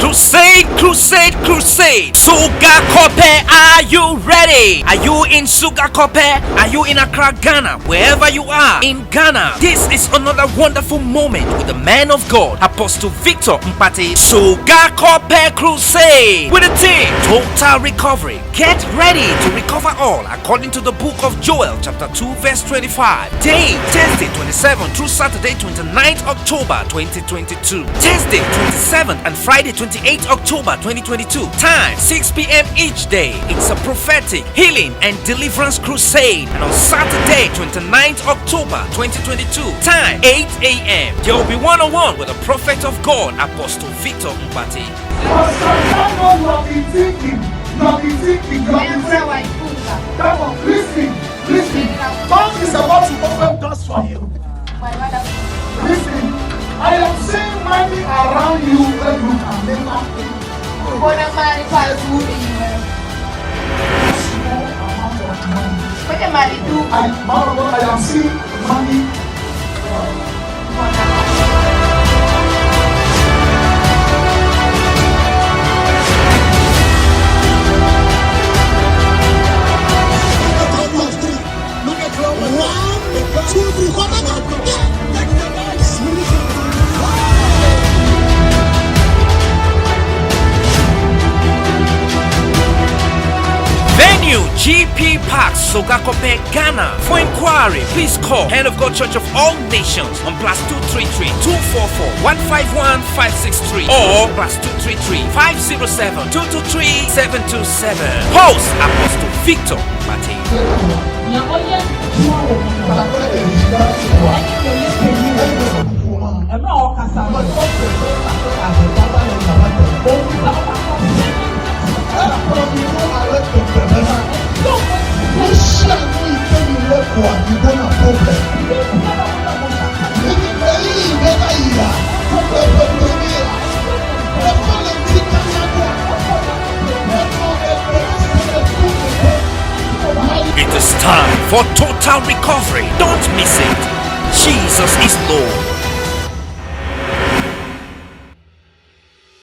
Crusade, crusade, crusade. Sogakope, are you ready? Are you in Sogakope? Are you in Accra, Ghana? Wherever you are in Ghana, this is another wonderful moment with the man of God, Apostle Victor Hounkpati. Sogakope Crusade with a team, total recovery. Get ready to recover all according to the book of Joel chapter 2 verse 25. Day, Thursday 27 through Saturday 29th October 2022. Thursday 27th and Friday 28th October 2022. Time 6 p.m. each day. It's a prophetic healing and deliverance crusade. And on Saturday 29th October 2022. Time 8 a.m. There will be one-on-one with the prophet of God, Apostle Victor Hounkpati. Listen. God is about to open doors for you. Listen, I am seeing money around you where you can never think. I am seeing money. Venue GP Park, Sogakope, Ghana. For inquiry, please call Hand of God Church of All Nations on +233 244 151 563 or +233 507 223 727. Host Apostle Victor Hounkpati. It is time for total recovery. Don't miss it. Jesus is Lord.